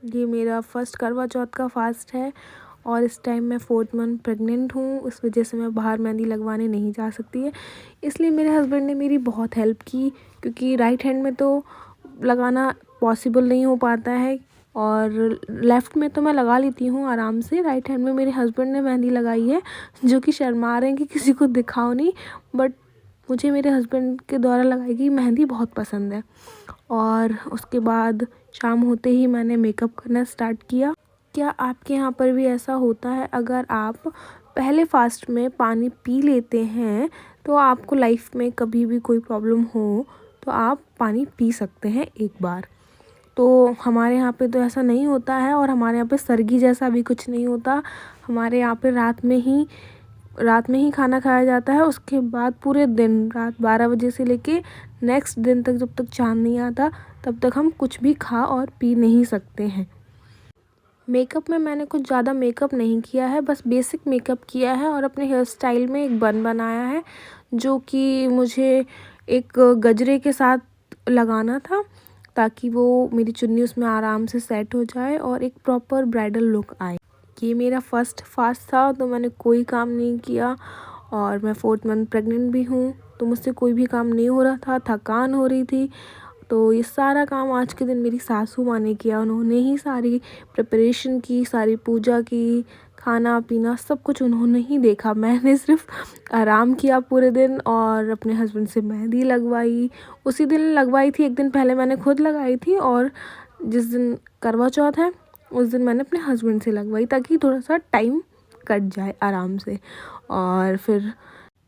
ये मेरा फर्स्ट करवा चौथ का फास्ट है और इस टाइम मैं 4th मंथ प्रेग्नेंट हूँ। उस वजह से मैं बाहर मेहंदी लगवाने नहीं जा सकती है, इसलिए मेरे हस्बैंड ने मेरी बहुत हेल्प की, क्योंकि राइट हैंड में तो लगाना पॉसिबल नहीं हो पाता है और लेफ़्ट में तो मैं लगा लेती हूँ आराम से। राइट हैंड में मेरे हस्बैंड ने मेहंदी लगाई है, जो कि शर्मा रहे हैं कि किसी को दिखाओ नहीं, बट मुझे मेरे हस्बैंड के द्वारा लगाई गई मेहंदी बहुत पसंद है। और उसके बाद शाम होते ही मैंने मेकअप करना स्टार्ट किया। क्या आपके यहाँ पर भी ऐसा होता है? अगर आप पहले फास्ट में पानी पी लेते हैं तो आपको लाइफ में कभी भी कोई प्रॉब्लम हो तो आप पानी पी सकते हैं एक बार। तो हमारे यहाँ पे तो ऐसा नहीं होता है और हमारे यहाँ पे सरगी जैसा भी कुछ नहीं होता। हमारे यहाँ पे रात में ही खाना खाया जाता है। उसके बाद पूरे दिन रात 12 बजे से लेके नेक्स्ट दिन तक, जब तक चाँद नहीं आता तब तक हम कुछ भी खा और पी नहीं सकते हैं। मेकअप में मैंने कुछ ज़्यादा मेकअप नहीं किया है, बस बेसिक मेकअप किया है और अपने हेयर स्टाइल में एक बन बनाया है, जो कि मुझे एक गजरे के साथ लगाना था ताकि वो मेरी चुन्नी उसमें आराम से सेट हो जाए और एक प्रॉपर ब्राइडल लुक आए। ये मेरा फर्स्ट फास्ट था तो मैंने कोई काम नहीं किया और मैं 4th मंथ प्रेग्नेंट भी हूँ, तो मुझसे कोई भी काम नहीं हो रहा था, थकान हो रही थी। तो ये सारा काम आज के दिन मेरी सासू माँ ने किया। उन्होंने ही सारी प्रिपरेशन की, सारी पूजा की, खाना पीना सब कुछ उन्होंने ही देखा। मैंने सिर्फ आराम किया पूरे दिन और अपने हस्बैंड से मेहंदी लगवाई। उसी दिन लगवाई थी, एक दिन पहले मैंने खुद लगाई थी और जिस दिन करवा चौथ है उस दिन मैंने अपने हस्बैंड से लगवाई, ताकि थोड़ा सा टाइम कट जाए आराम से। और फिर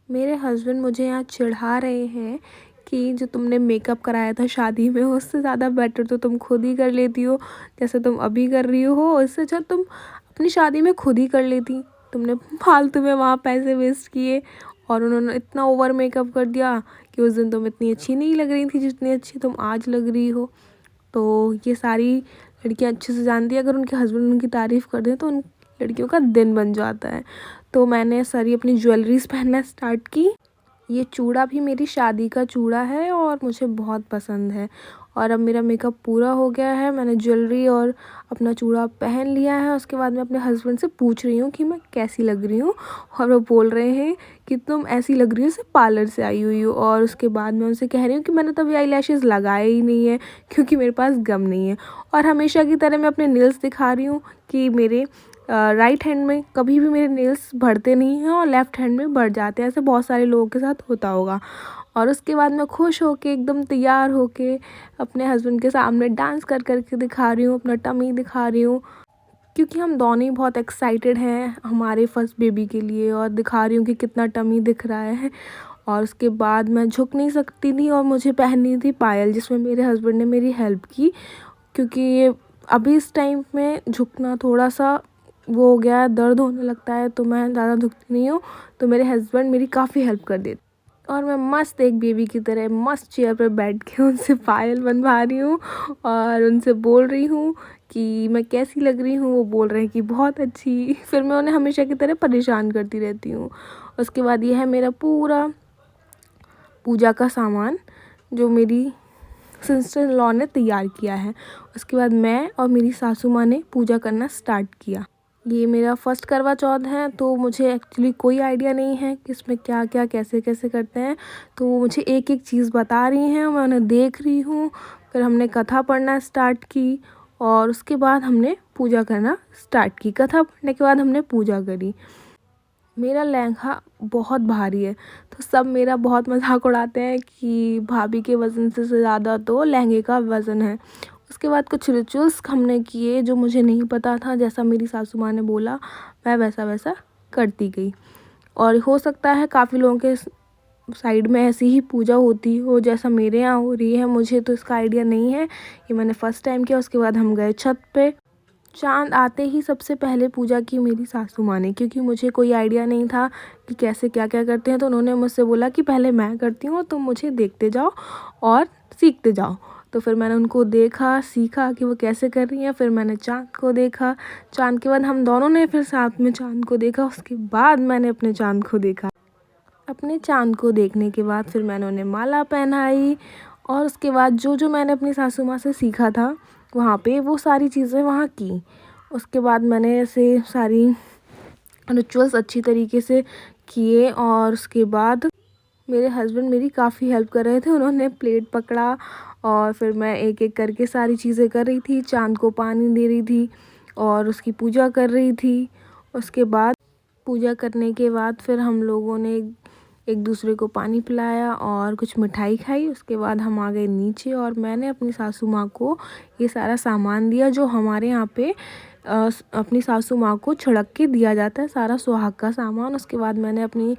मेरे हस्बैंड मुझे यहाँ चिढ़ा रहे हैं कि जो तुमने मेकअप कराया था शादी में, उससे ज़्यादा बेटर तो तुम खुद ही कर लेती हो, जैसे तुम अभी कर रही हो। इससे अच्छा तुम अपनी शादी में खुद ही कर लेती। तुमने फालतू में वहाँ पैसे वेस्ट किए और उन्होंने इतना ओवर मेकअप कर दिया कि उस दिन तुम इतनी अच्छी नहीं लग रही थी जितनी अच्छी तुम आज लग रही हो। तो ये सारी लड़कियाँ अच्छे से जानती है, अगर उनके हस्बैंड उनकी तारीफ़ कर दें तो उन लड़कियों का दिन बन जाता है। तो मैंने सारी अपनी ज्वेलरीज पहनना स्टार्ट की। ये चूड़ा भी मेरी शादी का चूड़ा है और मुझे बहुत पसंद है। और अब मेरा मेकअप पूरा हो गया है, मैंने ज्वेलरी और अपना चूड़ा पहन लिया है। उसके बाद मैं अपने हस्बैंड से पूछ रही हूँ कि मैं कैसी लग रही हूँ, और वो बोल रहे हैं कि तुम ऐसी लग रही हो जैसे पार्लर से आई हुई हो। और उसके बाद मैं उनसे कह रही हूँ कि मैंने तो अभी आईलैशेस लगाए ही नहीं है, क्योंकि मेरे पास गम नहीं है। और हमेशा की तरह मैं अपने नेल्स दिखा रही हूँ कि मेरे राइट हैंड में कभी भी मेरे नेल्स बढ़ते नहीं हैं और लेफ़्ट हैंड में बढ़ जाते हैं। ऐसे बहुत सारे लोगों के साथ होता होगा। और उसके बाद मैं खुश होके एकदम तैयार होके अपने हस्बैंड के सामने डांस कर के दिखा रही हूँ, अपना टमी दिखा रही हूँ, क्योंकि हम दोनों ही बहुत एक्साइटेड हैं हमारे फर्स्ट बेबी के लिए। और दिखा रही हूँ कि कितना टमी दिख रहा है। और उसके बाद मैं झुक नहीं सकती थी और मुझे पहननी थी पायल, जिसमें मेरे हस्बैंड ने मेरी हेल्प की, क्योंकि अभी इस टाइम में झुकना थोड़ा सा वो हो गया है, दर्द होने लगता है, तो मैं ज़्यादा झुकती नहीं हूँ। तो मेरे हस्बैंड मेरी काफ़ी हेल्प कर देते और मैं मस्त एक बेबी की तरह मस्त चेयर पर बैठ के उनसे पायल बनवा रही हूँ और उनसे बोल रही हूँ कि मैं कैसी लग रही हूँ। वो बोल रहे हैं कि बहुत अच्छी। फिर मैं उन्हें हमेशा की तरह परेशान करती रहती हूँ। उसके बाद ये है मेरा पूरा पूजा का सामान, जो मेरी सिस्टर इन लॉ ने तैयार किया है। उसके बाद मैं और मेरी सासू माँ ने पूजा करना स्टार्ट किया। ये मेरा फर्स्ट करवा चौथ है, तो मुझे एक्चुअली कोई आइडिया नहीं है कि इसमें क्या क्या कैसे कैसे करते हैं। तो वो मुझे एक एक चीज़ बता रही हैं, मैं उन्हें देख रही हूँ। फिर हमने कथा पढ़ना स्टार्ट की और उसके बाद हमने पूजा करना स्टार्ट की। कथा पढ़ने के बाद हमने पूजा करी। मेरा लहंगा बहुत भारी है, तो सब मेरा बहुत मजाक उड़ाते हैं कि भाभी के वज़न से ज़्यादा तो लहंगे का वज़न है। उसके बाद कुछ रिचुअल्स हमने किए जो मुझे नहीं पता था, जैसा मेरी सासू माँ ने बोला मैं वैसा वैसा करती गई। और हो सकता है काफ़ी लोगों के साइड में ऐसी ही पूजा होती हो जैसा मेरे यहाँ हो रही है, मुझे तो इसका आइडिया नहीं है। ये मैंने फ़र्स्ट टाइम किया। उसके बाद हम गए छत पे। चाँद आते ही सबसे पहले पूजा की मेरी सासू माँ ने, क्योंकि मुझे कोई आइडिया नहीं था कि कैसे क्या क्या करते हैं। तो उन्होंने मुझसे बोला कि पहले मैं करती हूँ, तुम मुझे देखते जाओ और सीखते जाओ। तो फिर मैंने उनको देखा, सीखा कि वो कैसे कर रही हैं। फिर मैंने चाँद को देखा। चाँद के बाद हम दोनों ने फिर साथ में चाँद को देखा। उसके बाद मैंने अपने चाँद को देखा। अपने चाँद को देखने के बाद फिर मैंने उन्हें माला पहनाई और उसके बाद जो जो मैंने अपनी सासू माँ से सीखा था वहाँ पे वो सारी चीज़ें वहाँ की। उसके बाद मैंने ऐसे सारी रिचुअल्स अच्छी तरीके से किए और उसके बाद मेरे हस्बैंड मेरी काफ़ी हेल्प कर रहे थे। उन्होंने प्लेट पकड़ा और फिर मैं एक एक करके सारी चीज़ें कर रही थी, चाँद को पानी दे रही थी और उसकी पूजा कर रही थी। उसके बाद पूजा करने के बाद फिर हम लोगों ने एक दूसरे को पानी पिलाया और कुछ मिठाई खाई। उसके बाद हम आ गए नीचे और मैंने अपनी सासू माँ को ये सारा सामान दिया जो हमारे यहाँ पे अपनी सासू माँ को छिड़क के दिया जाता है, सारा सुहाग का सामान। उसके बाद मैंने अपनी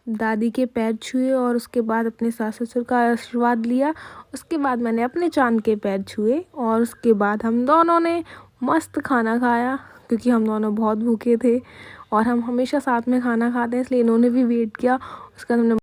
दादी के पैर छुए और उसके बाद अपने सास ससुर का आशीर्वाद लिया। उसके बाद मैंने अपने चाँद के पैर छुए और उसके बाद हम दोनों ने मस्त खाना खाया क्योंकि हम दोनों बहुत भूखे थे और हम हमेशा साथ में खाना खाते हैं, इसलिए इन्होंने भी वेट किया। उसके बाद हमने